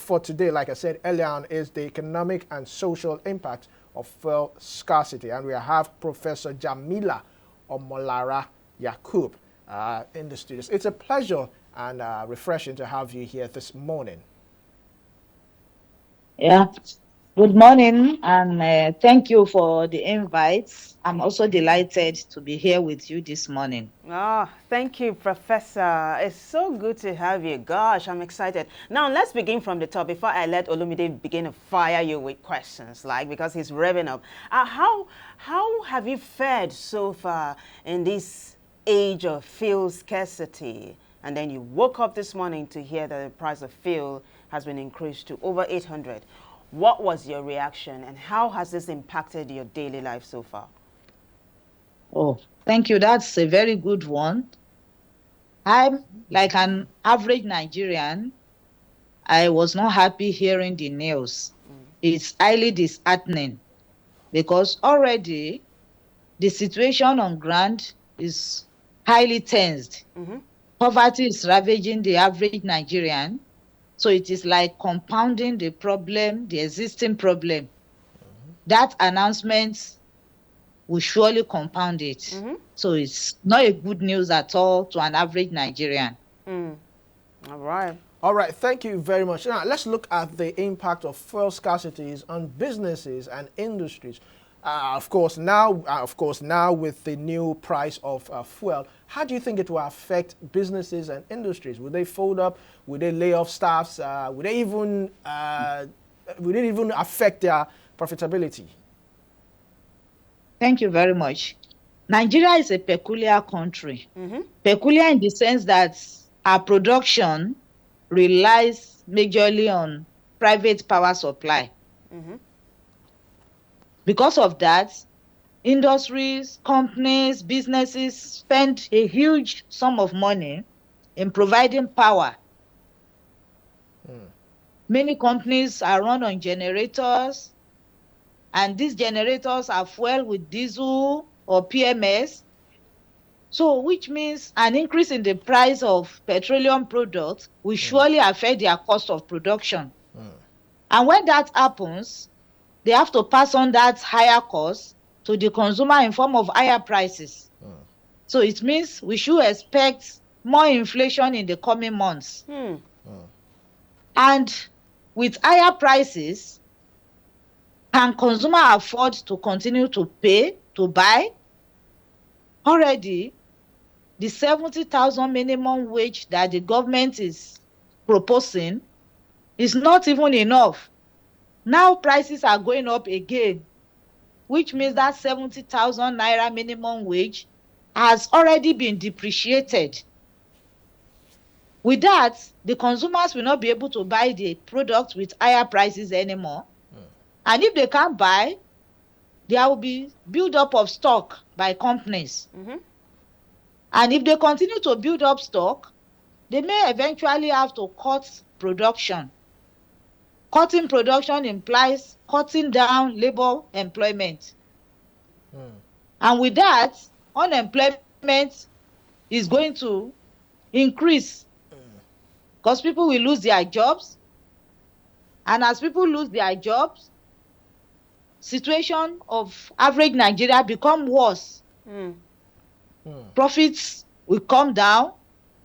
for today, like I said earlier on, is the economic and social impact of fuel scarcity. And we have Professor Jameelah Omolara Yaqub in the studios. It's a pleasure and refreshing to have you here this morning. Yeah. Good morning, and thank you for the invites. I'm also delighted to be here with you this morning. Oh, thank you, Professor. It's so good to have you. Gosh, I'm excited. Now, let's begin from the top before I let Olumide begin to fire you with questions, because he's revving up. How have you fared so far in this age of fuel scarcity? And then you woke up this morning to hear that the price of fuel has been increased to over 800. What was your reaction, and how has this impacted your daily life so far? Oh, thank you. That's a very good one. I'm like an average Nigerian. I was not happy hearing the news. It's highly disheartening because already the situation on ground is highly tensed. Poverty is ravaging the average Nigerian. So it is like compounding the problem, the existing problem. That announcement will surely compound it. So it's not a good news at all to an average Nigerian. All right. All right, thank you very much. Now, let's look at the impact of fuel scarcities on businesses and industries. Of course, now with the new price of fuel, how do you think it will affect businesses and industries? Will they fold up? Will they lay off staffs? Will it even affect their profitability? Thank you very much. Nigeria is a peculiar country. Peculiar in the sense that our production relies majorly on private power supply. Because of that, industries, companies, businesses spend a huge sum of money in providing power. Many companies are run on generators, and these generators are fueled with diesel or PMS. So, which means an increase in the price of petroleum products will surely affect their cost of production. And when that happens, they have to pass on that higher cost to the consumer in form of higher prices. So it means we should expect more inflation in the coming months. And with higher prices, can consumer afford to continue to pay, to buy? Already, the 70,000 minimum wage that the government is proposing is not even enough. Now prices are going up again, which means that 70,000 naira minimum wage has already been depreciated. With that, the consumers will not be able to buy the products with higher prices anymore. And if they can't buy, there will be build-up of stock by companies. And if they continue to build up stock, they may eventually have to cut production. Cutting production implies cutting down labor employment. And with that, unemployment is going to increase because people will lose their jobs. And as people lose their jobs, situation of average Nigeria become worse. Profits will come down.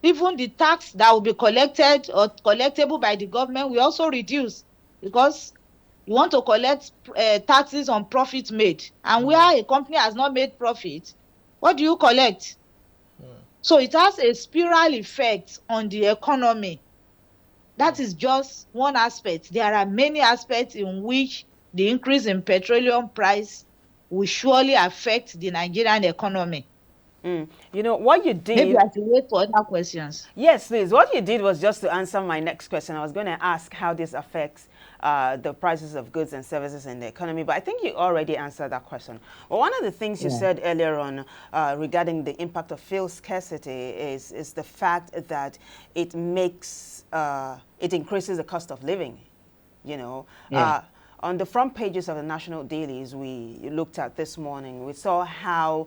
Even the tax that will be collected or collectible by the government will also reduce, because you want to collect taxes on profit made. And where a company has not made profit, what do you collect? So it has a spiral effect on the economy. That is just one aspect. There are many aspects in which the increase in petroleum price will surely affect the Nigerian economy. You know, what you did... Maybe I should wait for other questions. Yes, please. What you did was just to answer my next question. I was going to ask how this affects the prices of goods and services in the economy, but I think you already answered that question. But one of the things you said earlier on regarding the impact of fuel scarcity is the fact that it makes, it increases the cost of living, you know. On the front pages of the national dailies we looked at this morning, we saw how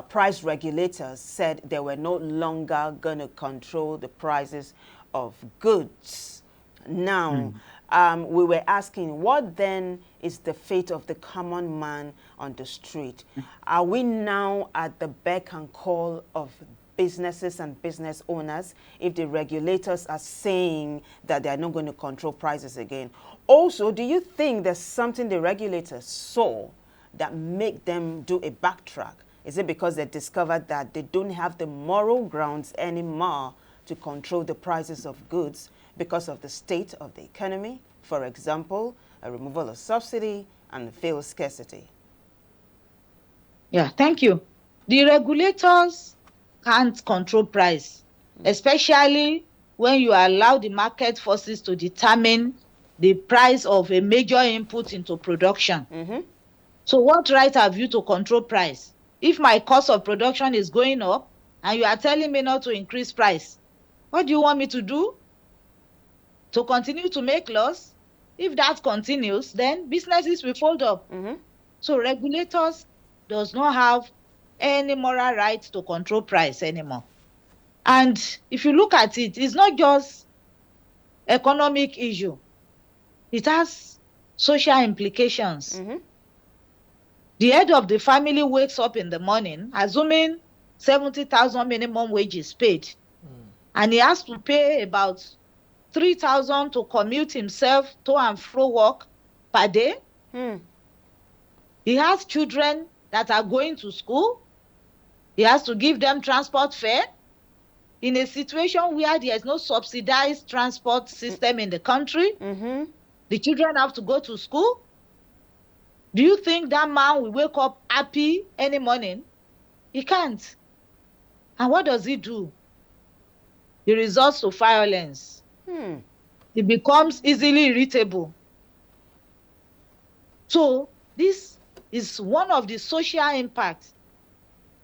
price regulators said they were no longer going to control the prices of goods. Now, we were asking, what then is the fate of the common man on the street? Are we now at the beck and call of businesses and business owners if the regulators are saying that they are not going to control prices again? Also, do you think there's something the regulators saw that make them do a backtrack? Is it because they discovered that they don't have the moral grounds anymore to control the prices of goods because of the state of the economy? For example, a removal of subsidy and fuel scarcity. Yeah, thank you. The regulators can't control price, especially when you allow the market forces to determine the price of a major input into production. So what right have you to control price? If my cost of production is going up and you are telling me not to increase price, what do you want me to do? To continue to make loss? If that continues, then businesses will fold up. So regulators does not have any moral right to control price anymore. And if you look at it, it's not just economic issue. It has social implications. The head of the family wakes up in the morning, assuming 70,000 minimum wage is paid, and he has to pay about 3,000 to commute himself to and fro work per day. He has children that are going to school. He has to give them transport fare in a situation where there is no subsidized transport system in the country. The children have to go to school. Do you think that man will wake up happy any morning? He can't. And what does he do? He resorts to violence. He becomes easily irritable. So this is one of the social impacts.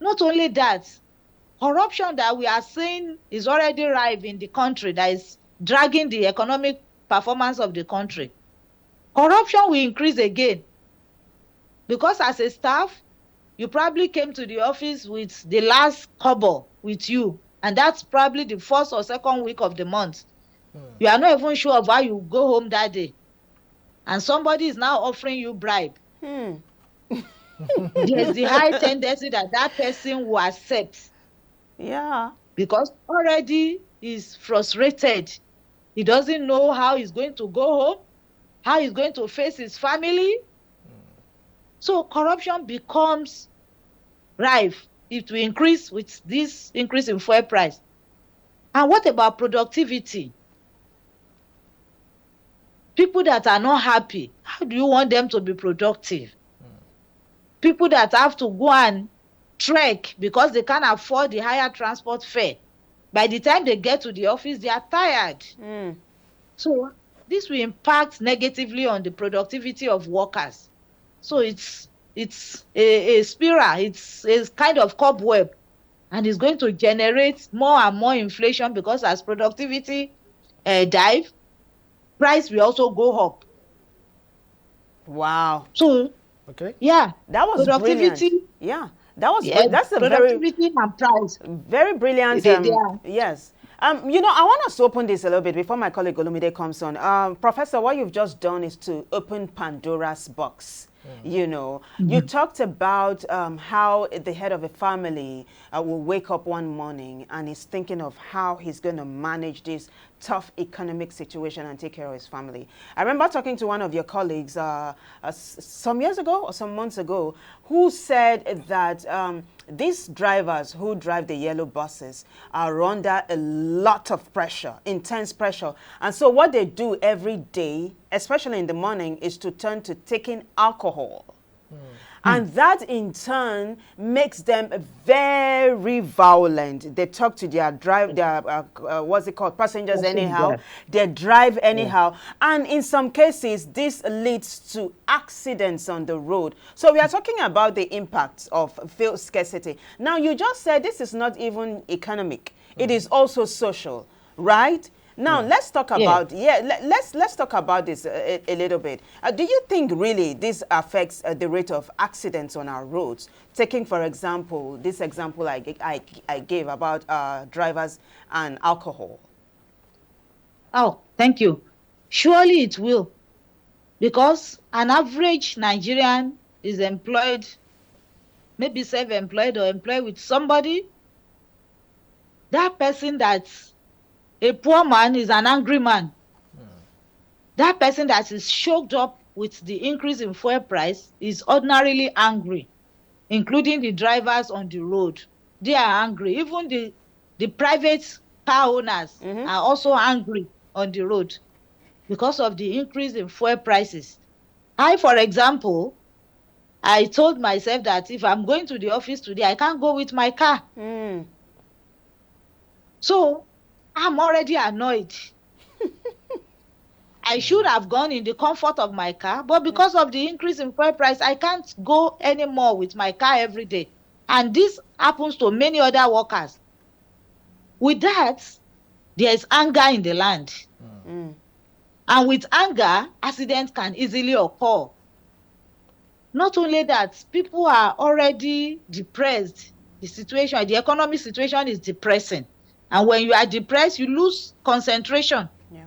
Not only that, corruption that we are seeing is already rife in the country that is dragging the economic performance of the country. Corruption will increase again. Because as a staff, you probably came to the office with the last kobo with you, and that's probably the first or second week of the month. You are not even sure of how you go home that day. And somebody is now offering you bribe. There's the high tendency that that person will accept. Yeah. Because already he's frustrated. He doesn't know how he's going to go home, how he's going to face his family. So corruption becomes rife. It will increase with this increase in fuel price. And what about productivity? People that are not happy, how do you want them to be productive? People that have to go and trek because they can't afford the higher transport fare. By the time they get to the office, they are tired. So this will impact negatively on the productivity of workers. So it's a spiral, it's a kind of cobweb, and it's going to generate more and more inflation because as productivity dive, price will also go up. Wow. So yeah, that was productivity. Brilliant. Yeah, that was that's a productivity and price. Very brilliant. Yes. You know, I want us to open this a little bit before my colleague Olumide comes on. Professor, what you've just done is to open Pandora's box. You know, you talked about how the head of a family will wake up one morning and he's thinking of how he's going to manage this tough economic situation and take care of his family. I remember talking to one of your colleagues some years ago or some months ago who said that these drivers who drive the yellow buses are under a lot of pressure, intense pressure. And so what they do every day, especially in the morning, is to turn to taking alcohol. And that in turn makes them very violent. They talk to their what's it called, passengers anyhow. They drive anyhow. And in some cases, this leads to accidents on the road. So we are talking about the impacts of fuel scarcity. Now, you just said this is not even economic. It is also social, right? Now, let's talk about, let's talk about this a little bit. Do you think really this affects the rate of accidents on our roads? Taking, for example, this example I gave about drivers and alcohol. Oh, thank you. Surely it will, because an average Nigerian is employed, maybe self-employed or employed with somebody. That person that's a poor man is an angry man. That person that is choked up with the increase in fuel price is ordinarily angry, including the drivers on the road. They are angry. Even the private car owners are also angry on the road because of the increase in fuel prices. I, for example, I told myself that if I'm going to the office today, I can't go with my car. So I'm already annoyed. I should have gone in the comfort of my car, but because of the increase in fuel price, I can't go anymore with my car every day. And this happens to many other workers. With that, there is anger in the land. And with anger, accidents can easily occur. Not only that, people are already depressed. The economic situation is depressing. And when you are depressed, you lose concentration. Yeah.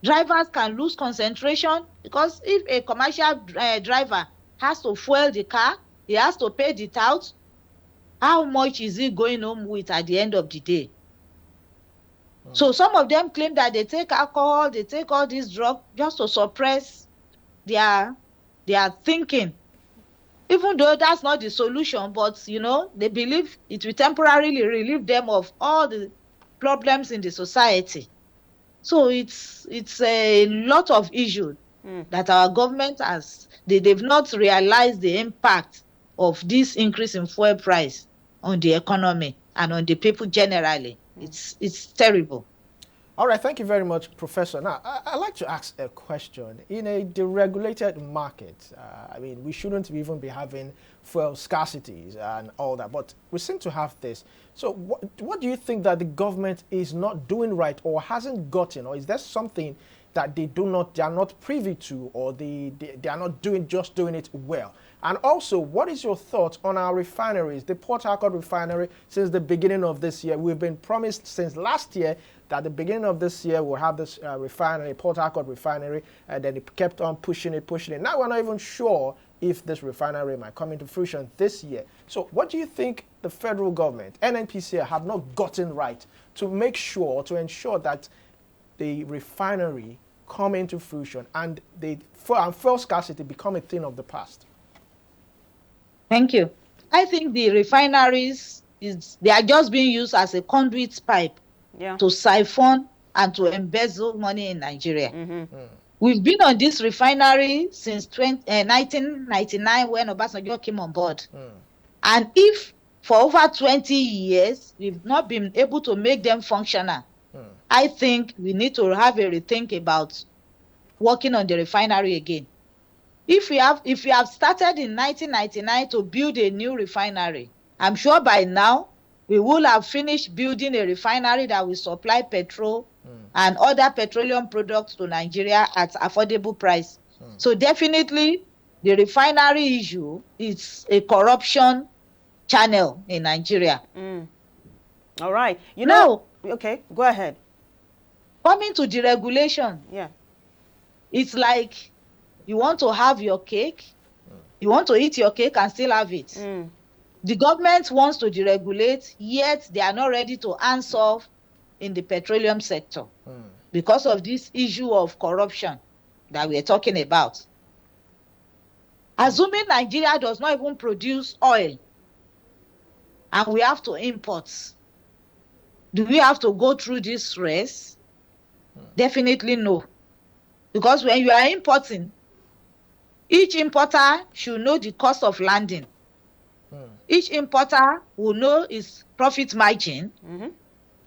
Drivers can lose concentration because if a commercial driver has to fuel the car, he has to pay the tout. How much is he going home with at the end of the day? So some of them claim that they take alcohol, they take all these drugs just to suppress their thinking. Even though that's not the solution, but they believe it will temporarily relieve them of all the problems in the society. So it's a lot of issues that our government they've not realized the impact of this increase in fuel price on the economy and on the people generally. It's terrible. All right, thank you very much, Professor. Now, I'd like to ask a question. In a deregulated market, we shouldn't even be having fuel scarcities and all that, but we seem to have this. So what do you think that the government is not doing right or hasn't gotten, or is there something that they are not privy to, or they are not doing it well? And also, what is your thoughts on our refineries? The Port Harcourt refinery, since the beginning of this year, we've been promised since last year that at the beginning of this year we'll have this refinery, Port Harcourt refinery, and then it kept on pushing it. Now we're not even sure if this refinery might come into fruition this year. So what do you think the federal government, NNPCL, have not gotten right to ensure that the refinery come into fruition and fuel scarcity become a thing of the past? Thank you. I think the refineries, they are just being used as a conduit pipe to siphon and to embezzle money in Nigeria. We've been on this refinery since 1999 when Obasanjo came on board. And if for over 20 years we've not been able to make them functional, I think we need to have a rethink about working on the refinery again. If we have started in 1999 to build a new refinery, I'm sure by now we will have finished building a refinery that will supply petrol and other petroleum products to Nigeria at affordable price. So definitely the refinery issue is a corruption channel in Nigeria. All right. Okay, go ahead. Coming to deregulation, it's like you want to have your cake, you want to eat your cake and still have it. The government wants to deregulate, yet they are not ready to answer in the petroleum sector because of this issue of corruption that we're talking about. Assuming Nigeria does not even produce oil and we have to import, do we have to go through this race? Definitely no. Because when you are importing, each importer should know the cost of landing. Each importer will know its profit margin,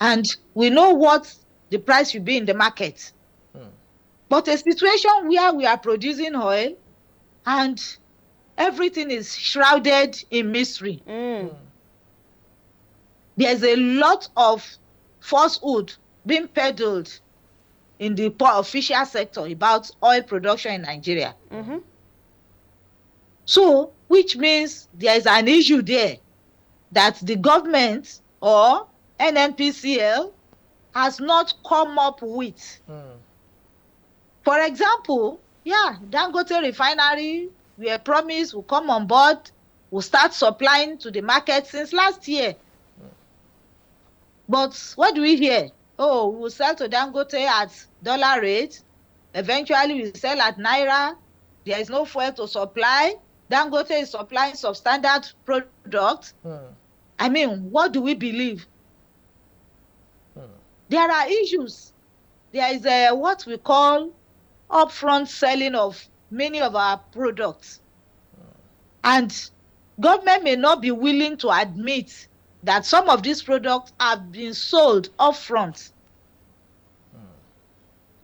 and we know what the price should be in the market. But a situation where we are producing oil and everything is shrouded in mystery. There's a lot of falsehood being peddled in the official sector about oil production in Nigeria. So, which means there is an issue there that the government or NNPCL has not come up with. For example, Dangote refinery, we are promised will come on board, will start supplying to the market since last year. But what do we hear? Oh, we'll sell to Dangote at dollar rate. Eventually, we sell at naira. There is no fuel to supply. Dangote is supplying substandard product. I mean, what do we believe? There are issues. There is what we call upfront selling of many of our products. And government may not be willing to admit that some of these products have been sold upfront.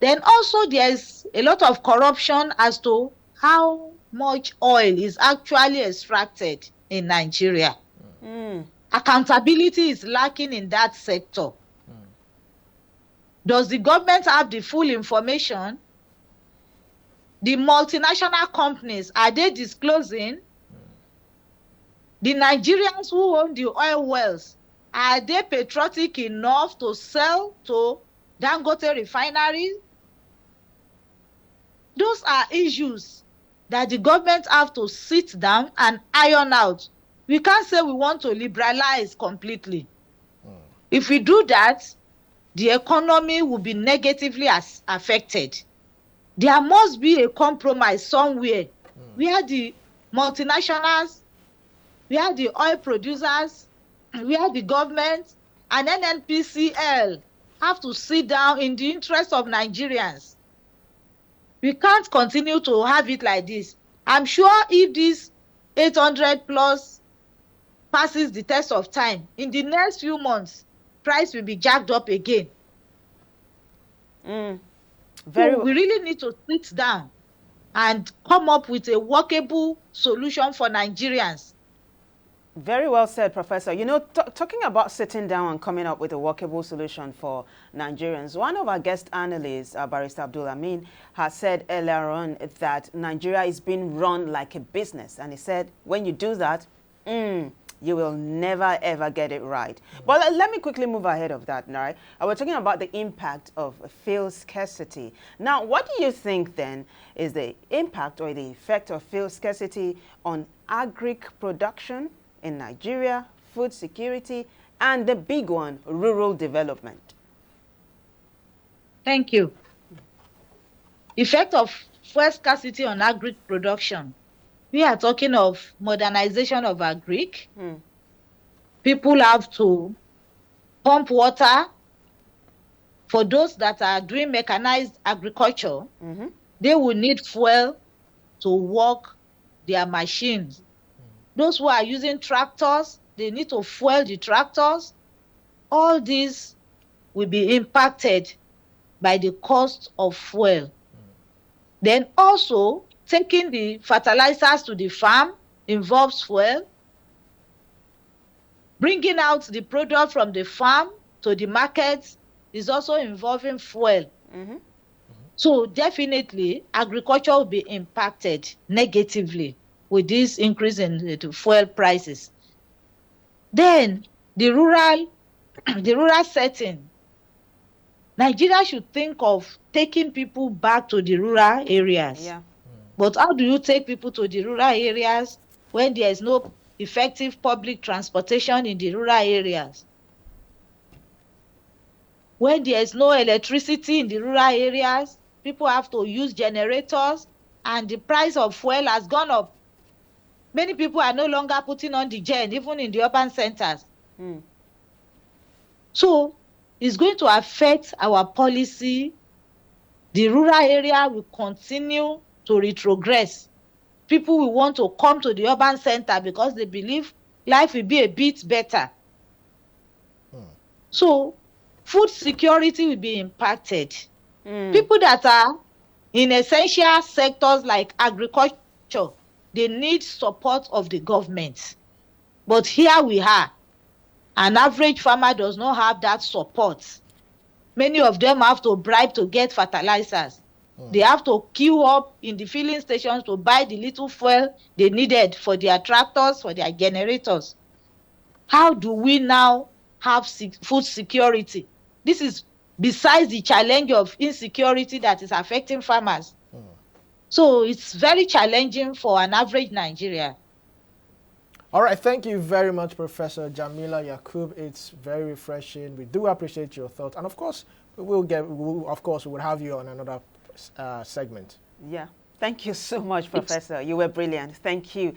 Then also there is a lot of corruption as to how much oil is actually extracted in Nigeria. Accountability is lacking in that sector. Does the government have the full information? The multinational companies, are they disclosing? The Nigerians who own the oil wells, are they patriotic enough to sell to Dangote refinery? Those are issues that the government have to sit down and iron out. We can't say we want to liberalize completely. If we do that, the economy will be negatively affected. There must be a compromise somewhere where the multinationals, where the oil producers, where the government and NNPCL have to sit down in the interest of Nigerians. We can't continue to have it like this. I'm sure if this 800 plus passes the test of time, in the next few months, price will be jacked up again. So we really need to sit down and come up with a workable solution for Nigerians. Very well said, Professor. You know, talking about sitting down and coming up with a workable solution for Nigerians, one of our guest analysts, Barrister Abdul Amin, has said earlier on that Nigeria is being run like a business. And he said, when you do that, you will never, ever get it right. But let me quickly move ahead of that, right? We're talking about the impact of fuel scarcity. Now, what do you think, then, is the impact or the effect of fuel scarcity on agric production in Nigeria, food security, and the big one, rural development? Thank you. Effect of fuel scarcity on agric production. We are talking of modernization of agric. People have to pump water. For those that are doing mechanized agriculture, they will need fuel to work their machines. Those who are using tractors, they need to fuel the tractors. All these will be impacted by the cost of fuel. Then also, taking the fertilizers to the farm involves fuel. Bringing out the product from the farm to the market is also involving fuel. So definitely, agriculture will be impacted negatively with this increase in the fuel prices. Then the rural setting. Nigeria should think of taking people back to the rural areas. But how do you take people to the rural areas when there is no effective public transportation in the rural areas? When there is no electricity in the rural areas, people have to use generators, and the price of fuel has gone up. Many people are no longer putting on the gen, even in the urban centers. So it's going to affect our policy. The rural area will continue to retrogress. People will want to come to the urban center because they believe life will be a bit better. So food security will be impacted. People that are in essential sectors like agriculture, they need support of the government. But here we are. An average farmer does not have that support. Many of them have to bribe to get fertilizers. They have to queue up in the filling stations to buy the little fuel they needed for their tractors, for their generators. How do we now have food security? This is besides the challenge of insecurity that is affecting farmers. So it's very challenging for an average Nigerian. All right, thank you very much, Professor Jameelah Yaqub. It's very refreshing. We do appreciate your thoughts, and of course, we will have you on another segment. Yeah, thank you so much, Professor. You were brilliant. Thank you.